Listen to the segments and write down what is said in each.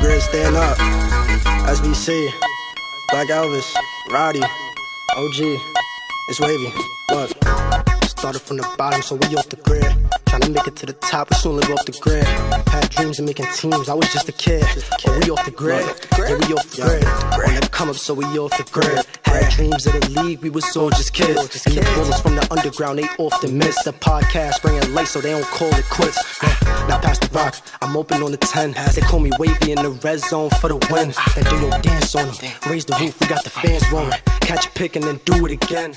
the grid, stand up. SBC, Black Elvis, Roddy, OG, it's wavy. Look, started from the bottom, so we off the grid. Tryna make it to the top, we soon live off the grid. Had dreams of making teams, I was just a kid. But we off the grid, yeah, we off the grid. On the come up, so we off the grid. Had dreams of the league, we was all just kids. And the bullets from the underground, they often miss. The podcast bringing light, so they don't call it quits. Now pass the rock, I'm open on the 10. They call me wavy in the red zone for the win. Then do your dance on them, raise the roof, we got the fans rolling. Catch a pick and then do it again.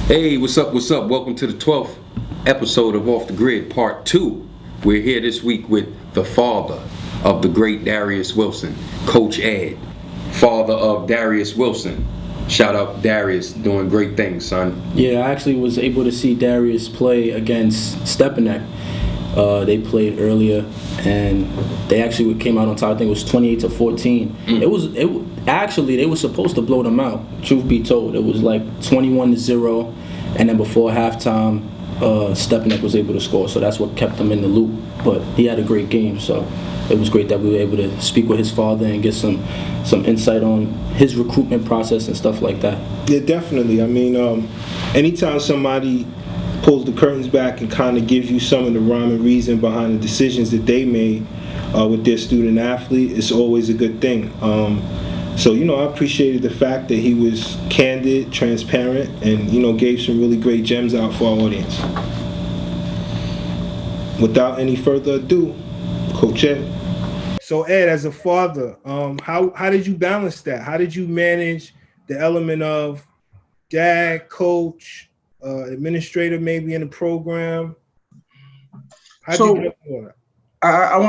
Hey, what's up, what's up? Welcome to the 12th episode of Off the Grid, Part 2. We're here this week with the father of the great Darius Wilson, Coach Ed, father of Darius Wilson. Shout out Darius, doing great things, son. Yeah, I actually was able to see Darius play against Stepanek. They played earlier, and they actually came out on top. I think it was 28-14. Actually, they were supposed to blow them out. Truth be told, it was like 21-0, and then before halftime, Stepanek was able to score. So that's what kept them in the loop. But he had a great game, so it was great that we were able to speak with his father and get some insight on his recruitment process and stuff like that. Yeah, definitely. I mean, anytime somebody pulls the curtains back and kind of gives you some of the rhyme and reason behind the decisions that they made with their student athlete, it's always a good thing. So, I appreciated the fact that he was candid, transparent, and, gave some really great gems out for our audience. Without any further ado, Coach Ed. So, Ed, as a father, how did you balance that? How did you manage the element of dad, coach, administrator maybe in the program? I want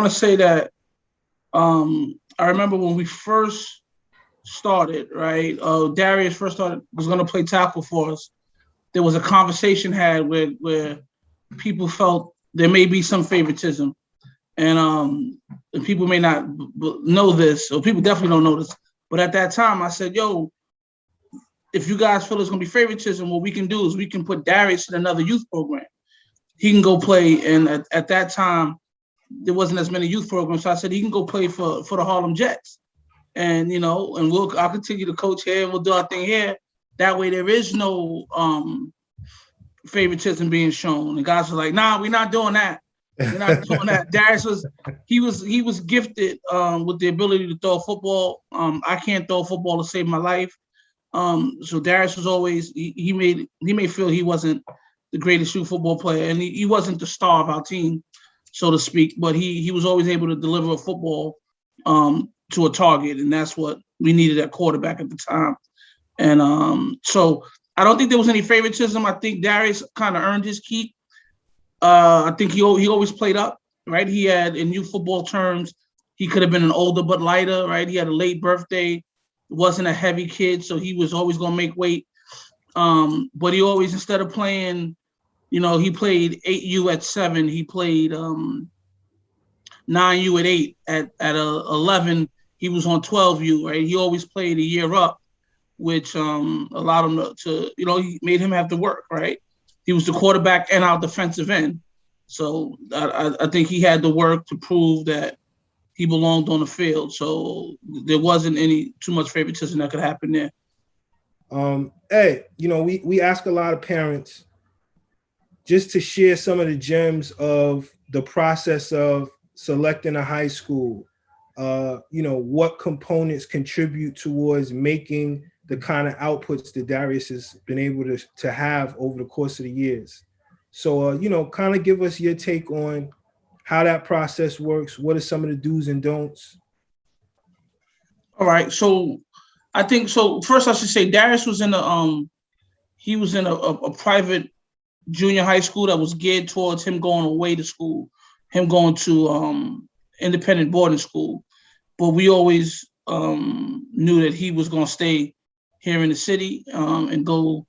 to say that I remember when we first started, right? Darius was going to play tackle for us. There was a conversation had where people felt there may be some favoritism, and people may not know this, or people definitely don't know this. But at that time, I said, "Yo, if you guys feel there's going to be favoritism, what we can do is we can put Darius in another youth program. He can go play." And at that time, there wasn't as many youth programs, so I said he can go play for the Harlem Jets. And I'll continue to coach here, and we'll do our thing here. That way, there is no favoritism being shown. And guys were like, "Nah, we're not doing that. We're not doing that." Darius was gifted with the ability to throw a football. I can't throw a football to save my life. So Darius was always he may feel he wasn't the greatest youth football player, and he wasn't the star of our team, so to speak. But he was always able to deliver a football to a target, and that's what we needed at quarterback at the time. And so I don't think there was any favoritism. I think Darius kind of earned his keep. I think he always played up, right? He had, in youth football terms, he could have been an older but lighter, right? He had a late birthday, wasn't a heavy kid, so he was always going to make weight. But he always, instead of playing, he played 8U at 7. He played 9U at 8. At 11, he was on 12U, right? He always played a year up, which allowed him to, he made him have to work, right? He was the quarterback and our defensive end. So I think he had to work to prove that he belonged on the field. So there wasn't too much favoritism that could happen there. Hey, we ask a lot of parents just to share some of the gems of the process of selecting a high school. What components contribute towards making the kind of outputs that Darius has been able to have over the course of the years. So, kind of give us your take on how that process works. What are some of the do's and don'ts? All right. So I think, first I should say Darius was in a private junior high school that was geared towards him going away to school, him going to independent boarding school. But we always knew that he was going to stay here in the city and go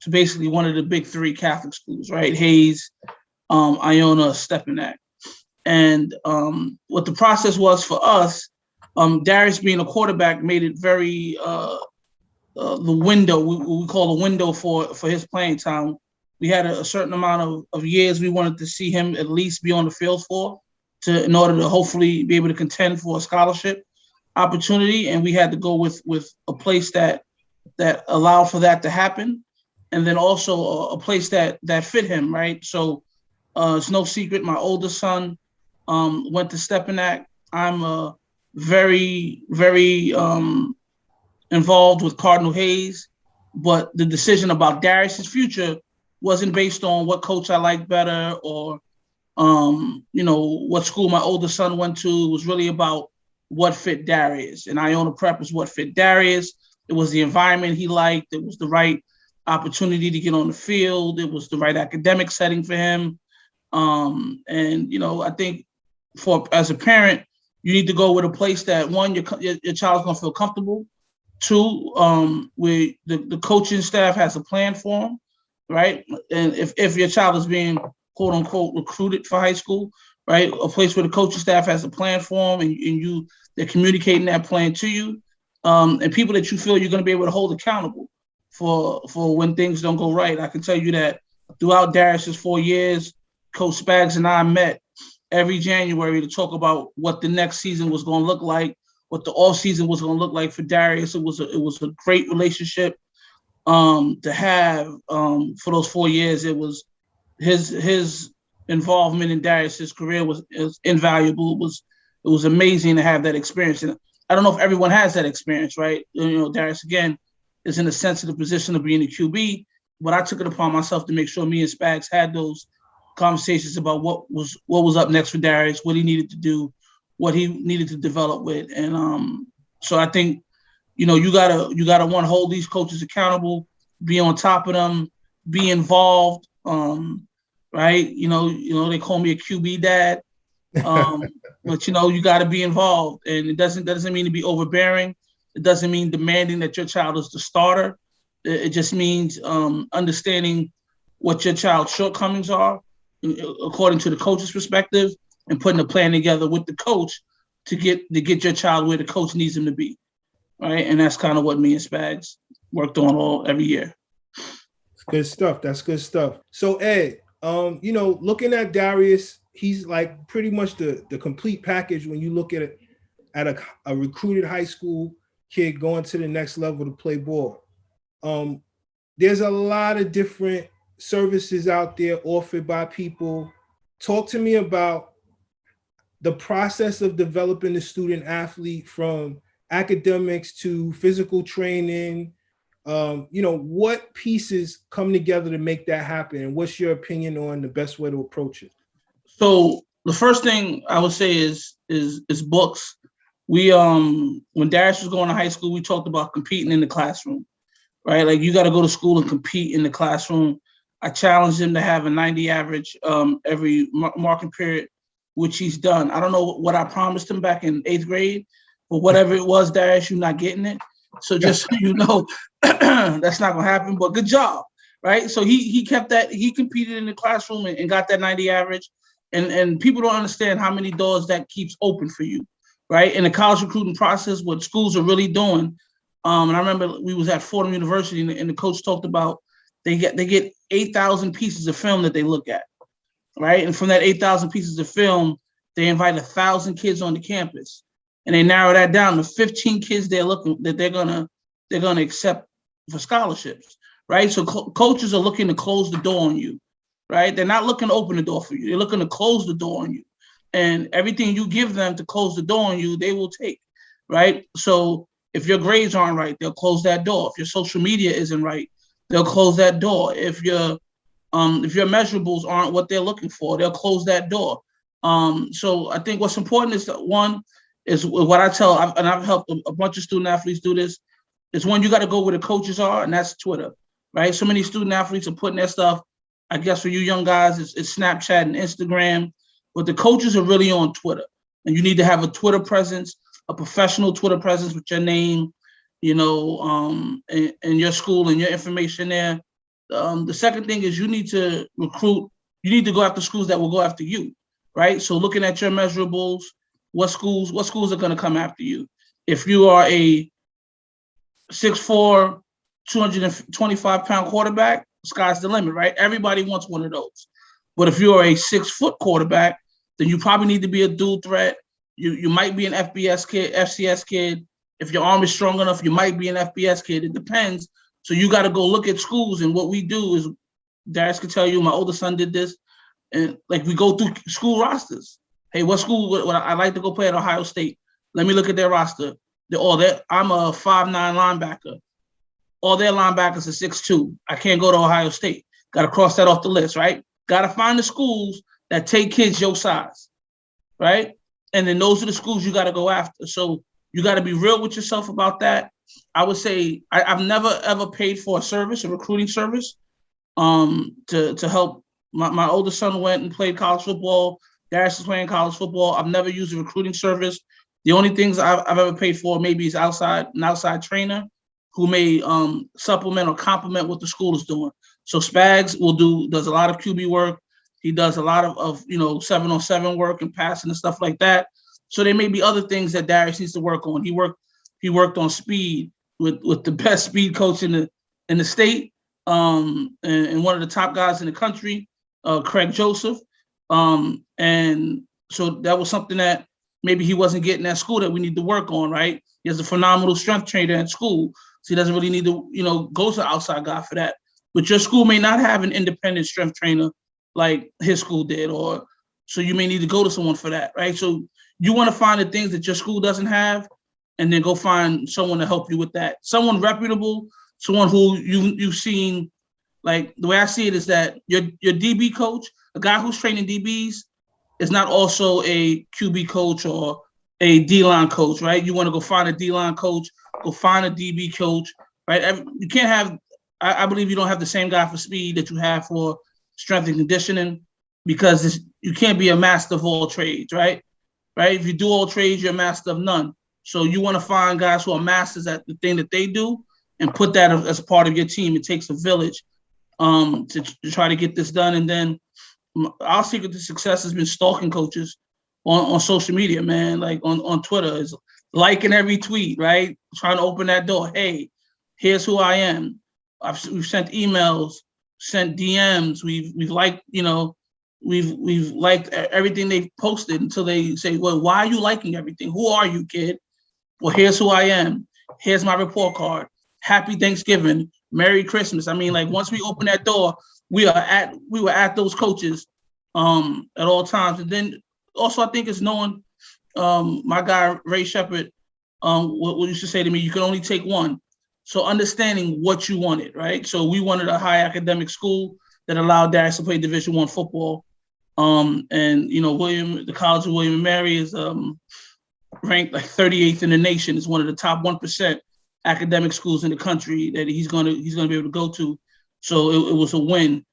to basically one of the big 3 Catholic schools, right? Hayes, Iona, Stepanek. And what the process was for us, Darius being a quarterback made it very the window, we call a window for his playing time. We had a certain amount of years we wanted to see him at least be on the field for, in order to hopefully be able to contend for a scholarship. opportunity, and we had to go with a place that allowed for that to happen, and then also a place that fit him, right? So it's no secret, my oldest son went to Stepinac. I'm very, very involved with Cardinal Hayes, but the decision about Darius's future wasn't based on what coach I liked better or what school my oldest son went to. It was really about what fit Darius. And Iona Prep was what fit Darius. It was the environment he liked. It was the right opportunity to get on the field. It was the right academic setting for him. I think as a parent, you need to go with a place that, one, your child's gonna feel comfortable. Two, where the coaching staff has a plan for them, right? And if your child is being quote unquote recruited for high school, right? A place where the coaching staff has a plan for them and they're communicating that plan to you, and people that you feel you're going to be able to hold accountable for when things don't go right. I can tell you that throughout Darius's 4 years, Coach Spags and I met every January to talk about what the next season was going to look like, what the off season was going to look like for Darius. It was a great relationship to have for those 4 years. It was his involvement in Darius's career was invaluable. It was amazing to have that experience. And I don't know if everyone has that experience, right? Darius, again, is in a sensitive position of being a QB, but I took it upon myself to make sure me and Spags had those conversations about what was up next for Darius, what he needed to do, what he needed to develop with. And so I think, you gotta one, hold these coaches accountable, be on top of them, be involved. Right? They call me a QB dad. But you got to be involved, and it doesn't mean to be overbearing. It doesn't mean demanding that your child is the starter. It just means understanding what your child's shortcomings are, according to the coach's perspective, and putting a plan together with the coach to get your child where the coach needs him to be, right? And that's kind of what me and Spags worked on every year. Good stuff. That's good stuff. So Ed, looking at Darius, he's like pretty much the complete package when you look at it at a recruited high school kid going to the next level to play ball. There's a lot of different services out there offered by people. Talk to me about the process of developing the student athlete, from academics to physical training. What pieces come together to make that happen, and what's your opinion on the best way to approach it? So the first thing I would say is books. We when Darius was going to high school, we talked about competing in the classroom, right? Like, you got to go to school and compete in the classroom. I challenged him to have a 90 average every marking period, which he's done. I don't know what I promised him back in 8th grade, but whatever it was, Darius, you're not getting it. So just so you know, that's not gonna happen. But good job, right? So he kept that. He competed in the classroom and got that 90 average. And people don't understand how many doors that keeps open for you, right? In the college recruiting process, what schools are really doing. And I remember we was at Fordham University, and the coach talked about they get 8,000 pieces of film that they look at, right? And from that 8,000 pieces of film, they invite 1,000 kids on the campus, and they narrow that down to 15 kids they're gonna accept for scholarships, right? So coaches are looking to close the door on you, right? They're not looking to open the door for you. They're looking to close the door on you, and everything you give them to close the door on you, they will take, right? So if your grades aren't right, they'll close that door. If your social media isn't right, they'll close that door. If your measurables aren't what they're looking for, they'll close that door. So I think what's important is that, one, is what I tell, and I've helped a bunch of student athletes do this, is when you got to go where the coaches are, and that's Twitter, right? So many student athletes are putting their stuff, I guess for you young guys, it's Snapchat and Instagram, but the coaches are really on Twitter. And you need to have a Twitter presence, a professional Twitter presence with your name, and your school and your information there. The second thing is you need to recruit, you need to go after schools that will go after you, right? So looking at your measurables, what schools are going to come after you? If you are a 6'4", 225-pound quarterback, sky's the limit, right? Everybody wants one of those. But if you're a 6-foot quarterback, then you probably need to be a dual threat. You might be an FBS kid, FCS kid. If your arm is strong enough, you might be an FBS kid. It depends. So you got to go look at schools. And what we do is, Darius could tell you, my older son did this. And like we go through school rosters. Hey, what school would I like to go play at Ohio State? Let me look at their roster. I'm a 5'9" linebacker. All their linebackers are 6'2". I can't go to Ohio State. Got to cross that off the list, right? Got to find the schools that take kids your size, right? And then those are the schools you got to go after. So you got to be real with yourself about that. I would say I've never, ever paid for a recruiting service, to help. My older son went and played college football. Darius is playing college football. I've never used a recruiting service. The only things I've ever paid for maybe is an outside trainer who may supplement or complement what the school is doing. So Spags does a lot of QB work. He does a lot of 7-on-7 work and passing and stuff like that. So there may be other things that Darius needs to work on. He worked on speed with the best speed coach in the state, and one of the top guys in the country, Craig Joseph. And so that was something that maybe he wasn't getting at school that we need to work on, right? He has a phenomenal strength trainer at school, so he doesn't really need to, go to an outside guy for that. But your school may not have an independent strength trainer like his school did, so you may need to go to someone for that, right? So you want to find the things that your school doesn't have, and then go find someone to help you with that. Someone reputable, someone who you've seen. Like the way I see it is that your DB coach, a guy who's training DBs, is not also a QB coach or a D-line coach, right? You want to go find a D-line coach, go find a DB coach, right? You can't have, I believe you don't have the same guy for speed that you have for strength and conditioning, because you can't be a master of all trades, right? Right? If you do all trades, you're a master of none. So you want to find guys who are masters at the thing that they do and put that as a part of your team. It takes a village to try to get this done. And then our secret to success has been stalking coaches on social media, man, like on Twitter, is liking every tweet, right? Trying to open that door. Hey, here's who I am. We've sent emails, sent DMs. We've liked, we've liked everything they've posted until they say, well, why are you liking everything? Who are you, kid? Well, here's who I am. Here's my report card. Happy Thanksgiving. Merry Christmas. I mean, like once we open that door, we were at those coaches at all times. And then also I think it's knowing, my guy Ray Shepard what used to say to me, you can only take one. So understanding what you wanted, right? So we wanted a high academic school that allowed Darius to play Division I football. And the College of William and Mary is ranked like 38th in the nation. It's one of the top 1% academic schools in the country that he's gonna be able to go to. So it was a win,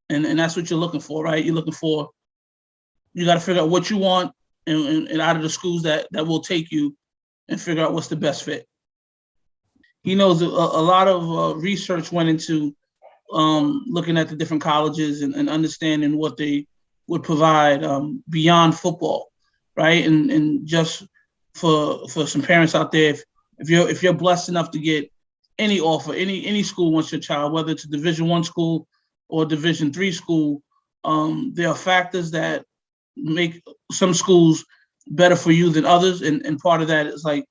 and that's what you're looking for, right? You got to figure out what you want, and out of the schools that will take you, and figure out what's the best fit. He knows a lot of research went into looking at the different colleges and understanding what they would provide beyond football, right? And just for some parents out there, if you're blessed enough to get any offer, any school wants your child, whether it's a Division I school or Division III school, there are factors that make some schools better for you than others, and part of that is like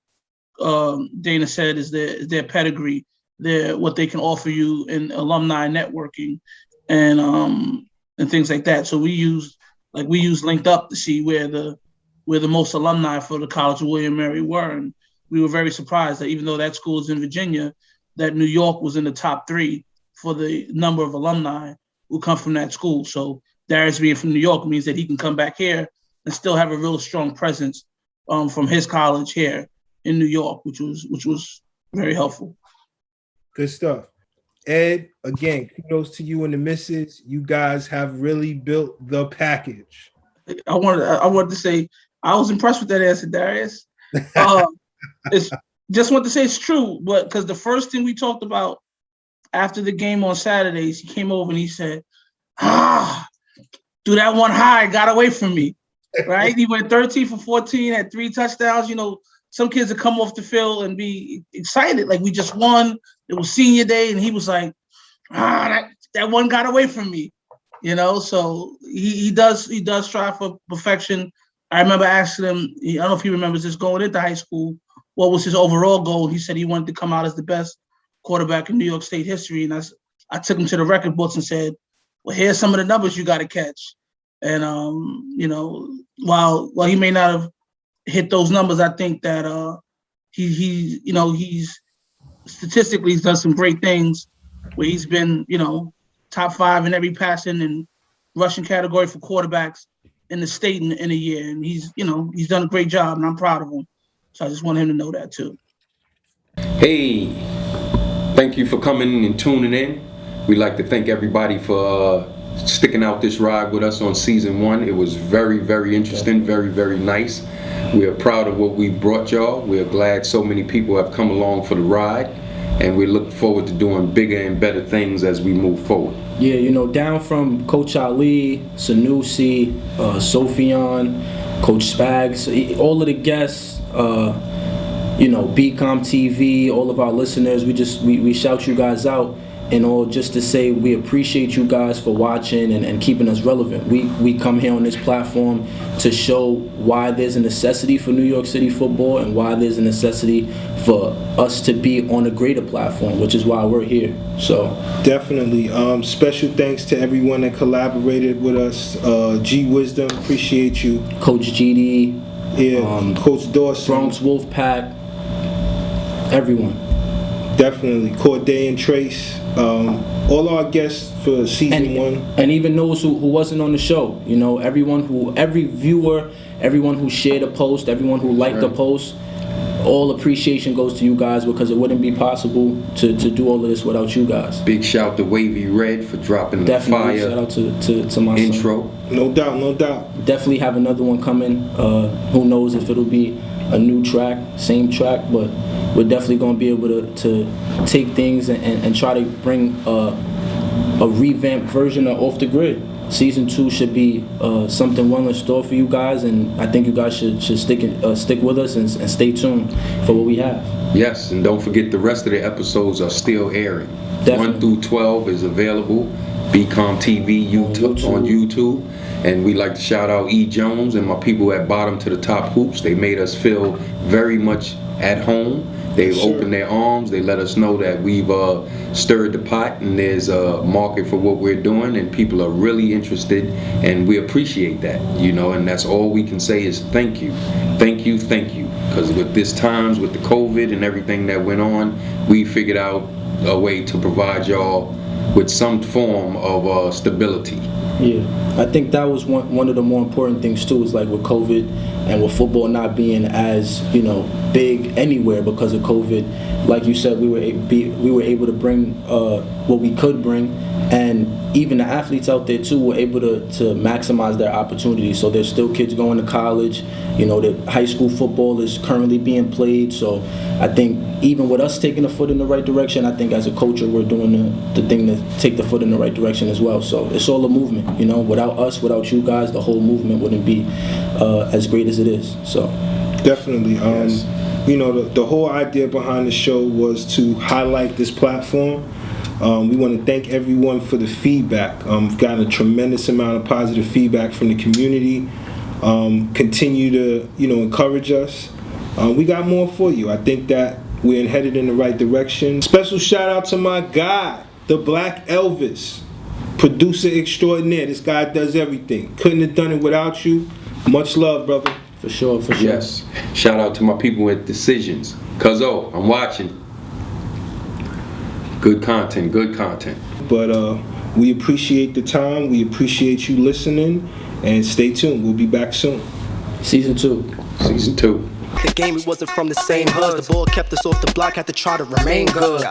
Dana said, is their pedigree, what they can offer you in alumni networking and things like that. So we use Linked Up to see where the most alumni for the College of William and Mary were, and we were very surprised that even though that school is in Virginia, that New York was in the top 3 for the number of alumni who come from that school. So Darius being from New York means that he can come back here and still have a real strong presence from his college here in New York, which was very helpful. Good stuff. Ed, again, kudos to you and the missus. You guys have really built the package. I wanted to say I was impressed with that answer, Darius. It's just want to say it's true, but because the first thing we talked about after the game on Saturdays, he came over and he said, do that one high, got away from me, right? He went 13 for 14, had 3 touchdowns. Some kids would come off the field and be excited, like we just won. It was senior day, and he was like, that one got away from me, So he does strive for perfection I remember asking him, I don't know if he remembers this, going into high school, what was his overall goal? He said he wanted to come out as the best quarterback in New York State history. And I took him to the record books and said, well, here's some of the numbers you got to catch. And, while he may not have hit those numbers, I think that he's statistically he's done some great things where he's been, top 5 in every passing and rushing category for quarterbacks in the state in a year. And he's done a great job, and I'm proud of him. So I just want him to know that too. Hey, thank you for coming and tuning in. We'd like to thank everybody for sticking out this ride with us on season 1. It was very, very interesting, very, very nice. We are proud of what we brought y'all. We are glad so many people have come along for the ride, and we look forward to doing bigger and better things as we move forward. Yeah, down from Coach Ali, Sanusi, Sophion, Coach Spags, all of the guests, BCOM TV, all of our listeners, we shout you guys out. And all just to say we appreciate you guys for watching and keeping us relevant. We come here on this platform to show why there's a necessity for New York City football and why there's a necessity for us to be on a greater platform, which is why we're here. So definitely. Special thanks to everyone that collaborated with us. G Wisdom, appreciate you. Coach GD, Coach Dawson, Bronx Wolfpack, everyone. Definitely. Corday and Trace. All our guests for season 1. And even those who wasn't on the show. Every viewer, everyone who shared a post, everyone who liked a post, all appreciation goes to you guys, because it wouldn't be possible to do all of this without you guys. Big shout to Wavy Red for dropping the fire shout out to my intro. son. No doubt. Definitely have another one coming. Who knows if it'll be a new track, same track, but we're definitely going to be able to take things and try to bring a revamped version of Off the Grid. Season 2 should be something well in store for you guys, and I think you guys should stick with us and stay tuned for what we have. Yes, and don't forget the rest of the episodes are still airing. Definitely. 1 through 12 is available. BCOM TV on YouTube. And we'd like to shout out E. Jones and my people at Bottom to the Top Hoops. They made us feel very much at home. They've opened their arms. They let us know that we've stirred the pot and there's a market for what we're doing, and people are really interested, and we appreciate that, and that's all we can say is thank you. Because with this times, with the COVID and everything that went on, we figured out a way to provide y'all with some form of stability. Yeah, I think that was one of the more important things too, is like with COVID and with football not being as big anywhere because of COVID. Like you said, we were able to bring what we could bring, and even the athletes out there too were able to maximize their opportunities. So there's still kids going to college. The high school football is currently being played. So I think even with us taking the foot in the right direction, I think as a culture we're doing the thing to take the foot in the right direction as well. So it's all a movement. Without us, without you guys, the whole movement wouldn't be as great as it is. So definitely. Yes. The whole idea behind the show was to highlight this platform. We want to thank everyone for the feedback. We've gotten a tremendous amount of positive feedback from the community. Continue to encourage us. We got more for you. I think that we're headed in the right direction. Special shout out to my guy, the Black Elvis, producer extraordinaire. This guy does everything. Couldn't have done it without you. Much love, brother. For sure. Yes. Shout out to my people at Decisions. Cuzzo, I'm watching. Good content. But we appreciate the time. We appreciate you listening. And stay tuned. We'll be back soon. Season 2. The game, we wasn't from the same hoods. The ball kept us off the block, had to try to remain good.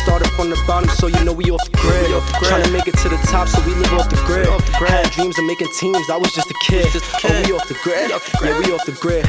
Started from the bottom, so we off the grid. Trying to make it to the top, so we live off the grid. Had dreams of making teams, I was just a kid. Oh, we off the grid? Yeah, we off the grid.